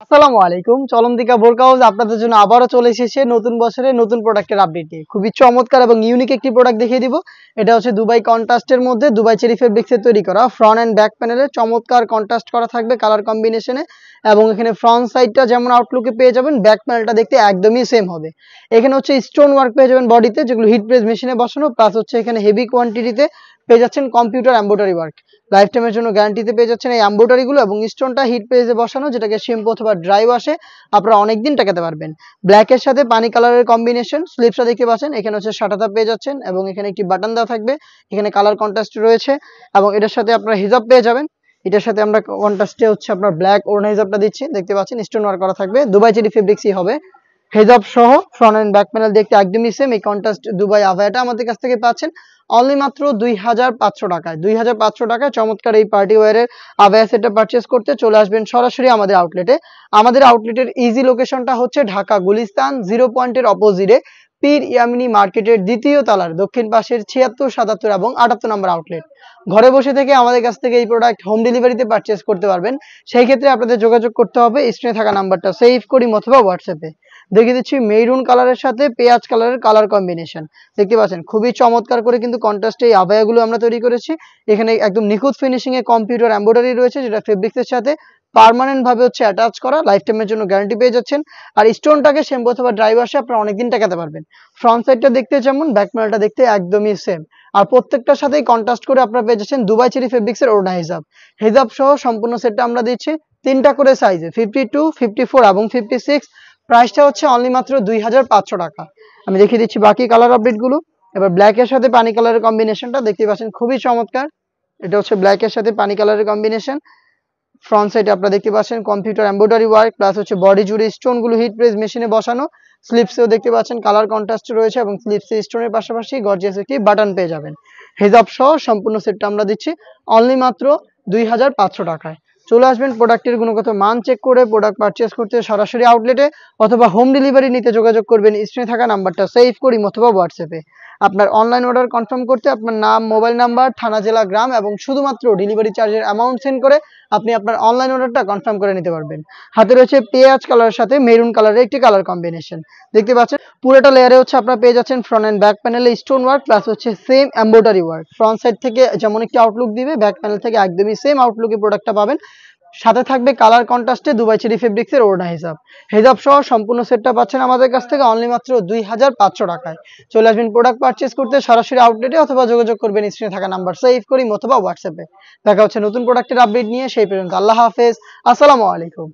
আসসালামু আলাইকুম। চলন্তিকা বোরকা হাউস আপনাদের জন্য আবারও চলে এসেছে নতুন বছরে নতুন প্রোডাক্টের আপডেট নিয়ে। খুবই চমৎকার এবং ইউনিক একটি প্রোডাক্ট দেখিয়ে দিব। এটা হচ্ছে দুবাই কন্ট্রাস্টের মধ্যে দুবাই চেরি ফেব্রিক্সের তৈরি করা ফ্রন্ট অ্যান্ড ব্যাক প্যানেলে চমৎকার কন্ট্রাস্ট করা থাকবে কালার কম্বিনেশনে, এবং এখানে ফ্রন্ট সাইডটা যেমন আউটলুকে পেয়ে যাবেন, ব্যাক প্যানেলটা দেখতে একদমই সেম হবে। এখানে হচ্ছে স্টোন ওয়ার্ক পেয়ে যাবেন বডিতে, যেগুলো হিট প্রেস মেশিনে বসানো, প্লাস হচ্ছে এখানে হেভি কোয়ান্টিটিতে পেয়ে যাচ্ছেন কম্পিউটার এমব্রয়ডারি ওয়ার্ক। লাইফ টাইমের জন্য গ্যারান্টিতে পেয়ে যাচ্ছেন এই এমব্রয়ডারি গুলো, এবং স্টোনটা হিট প্রেসে বসানো, যেটাকে শ্যাম্পু অথবা ড্রাই ওয়াশে আপনারা অনেকদিন টাকাতে পারবেন। ব্ল্যাকের সাথে পানি কালারের কম্বিনেশন, স্লিপসটা দেখতে পাচ্ছেন, এখানে হচ্ছে শাটাতা পেয়ে যাচ্ছেন এবং এখানে একটি বাটন দেওয়া থাকবে, এখানে কালার কন্ট্রাস্ট রয়েছে, এবং এটার সাথে আপনারা হিজাব পেয়ে যাবেন। এটার সাথে আমরা কন্ট্রাস্টে হচ্ছে আপনার ব্ল্যাক ওড়না হিজাবটা দিচ্ছি, দেখতে পাচ্ছেন স্টোন ওয়ার্ক করা থাকবে, দুবাই চেরি ফেব্রিক্সই হবে। হেজাব সহ ফ্রন্ট এন্ড ব্যাক প্যানেল দেখতে একদমই সেম। এই কন্ট্রাস্ট দুবাই আভায়াটা আমাদের কাছ থেকে পাচ্ছেন অনলি মাত্র 2500 টাকায়। 2500 টাকায় চমৎকার এই পার্টি ওয়্যারের আভায়া সেটটা পারচেস করতে চলে আসবেন সরাসরি আমাদের আউটলেটে। আমাদের আউটলেটের ইজি লোকেশনটা হচ্ছে ঢাকা গুলিস্তান 0 পয়েন্টের অপোজিটে পীর ইয়ামিনী মার্কেটের দ্বিতীয় তলার দক্ষিণ পাশের 76, 77 এবং 78 নম্বর আউটলেট। ঘরে বসে থেকে আমাদের কাছ থেকে এই প্রোডাক্ট হোম ডেলিভারিতে পারচেস করতে পারবেন। সেই ক্ষেত্রে আপনাদের যোগাযোগ করতে হবে স্ক্রিনে থাকা নাম্বারটা সেভ করি অথবা হোয়াটসঅ্যাপে। দেখিয়ে দিচ্ছি মেরুন কালারের সাথে পেঁয়াজ কালারের কালার কম্বিনেশন, দেখতে পাচ্ছেন খুবই চমৎকার করে কিন্তু কন্ট্রাস্টে এই আভায়াগুলো আমরা তৈরি করেছি। এখানে একদম নিখুঁত ফিনিশিং এ কম্পিউটার এমব্রয়ডারি রয়েছে, যেটা ফেব্রিক্সের সাথে পার্মানেন্ট ভাবে হচ্ছে অ্যাটাচ করা, লাইফ টাইমের জন্য গ্যারান্টি পেয়ে যাচ্ছেন। আর স্টোনটাকে শ্যাম্পু অথবা ড্রাই ওয়াশে আপনারা অনেকদিন টাকাতে পারবেন। ফ্রন্ট সাইডটা দেখতে যেমন, ব্যাক প্যানেলটা দেখতে একদমই সেম। আর প্রত্যেকটার সাথেই কন্ট্রাস্ট করে আপনারা পেয়ে যাচ্ছেন দুবাই চেরি ফেব্রিক্সের ওড়না হিজাব। হিজাব সহ সম্পূর্ণ সেটটা আমরা দিচ্ছি তিনটা করে সাইজে, 52, 54 এবং 56। প্রাইসটা হচ্ছে অনলি মাত্র 2500 টাকা। আমি দেখিয়ে দিচ্ছি বাকি কালার আপডেট গুলো। এবার ব্ল্যাক এর সাথে পানি কালারের কম্বিনেশনটা দেখতে পাচ্ছেন খুবই চমৎকার। এটা হচ্ছে ব্ল্যাক এর সাথে পানি কালারের কম্বিনেশন। ফ্রন্ট সাইডে আপনারা দেখতে পাচ্ছেন কম্পিউটার এমব্রয়ডারি ওয়ার্ক, প্লাস হচ্ছে বডি জুড়ে স্টোন গুলো হিট প্রেস মেশিনে বসানো। স্লিপসেও দেখতে পাচ্ছেন কালার কন্ট্রাস্ট রয়েছে, এবং স্লিপসে স্টোনের পাশাপাশি গর্জিয়াস একটি বাটন পেয়ে যাবেন। হিজাব সহ সম্পূর্ণ সেটটা আমরা দিচ্ছি অনলি মাত্র 2500 টাকায়। চলে আসবেন প্রোডাক্টের গুণগত মান চেক করে প্রোডাক্ট পারচেস করতে সরাসরি আউটলেটে, অথবা হোম ডেলিভারি নিতে যোগাযোগ করবেন স্ক্রিনে থাকা নাম্বারটা সেভ করি অথবা হোয়াটসঅ্যাপে। আপনার অনলাইন অর্ডার কনফার্ম করতে আপনার নাম, মোবাইল নাম্বার, থানা, জেলা, গ্রাম এবং শুধুমাত্র ডেলিভারি চার্জের অ্যামাউন্ট সেন্ড করে আপনি আপনার অনলাইন অর্ডারটা কনফার্ম করে নিতে পারবেন। হাতে রয়েছে পেঁয়াজ কালারের সাথে মেরুন কালারের একটি কালার কম্বিনেশন, দেখতে পাচ্ছেন পুরোটা লেয়ারে হচ্ছে আপনারা পেয়ে যাচ্ছেন ফ্রন্ট এন্ড ব্যাক প্যানেলে স্টোন ওয়ার্ক, প্লাস হচ্ছে same embroidery work. Front side থেকে যেমন একটি আউটলুক দিবে, ব্যাক প্যানেল থেকে একদমই সেম আউটলুকে প্রোডাক্টটা পাবেন। সাথে থাকবে কালার কন্ট্রাস্টে দুবাই চেরি ফেব্রিক্সের ওড়না হিসাব। হিজাব সহ সম্পূর্ণ সেটটা পাচ্ছেন আমাদের কাছ থেকে অনলি মাত্র 2500 টাকায়। চলে আসবেন প্রোডাক্ট পারচেস করতে সরাসরি আউটলেটে, অথবা যোগাযোগ করবেন স্ক্রিনে থাকা নাম্বার সেভ করি অথবা হোয়াটসঅ্যাপে। দেখা হচ্ছে নতুন প্রোডাক্টের আপডেট নিয়ে, সেই পর্যন্ত আল্লাহ হাফেজ, আসসালামু আলাইকুম।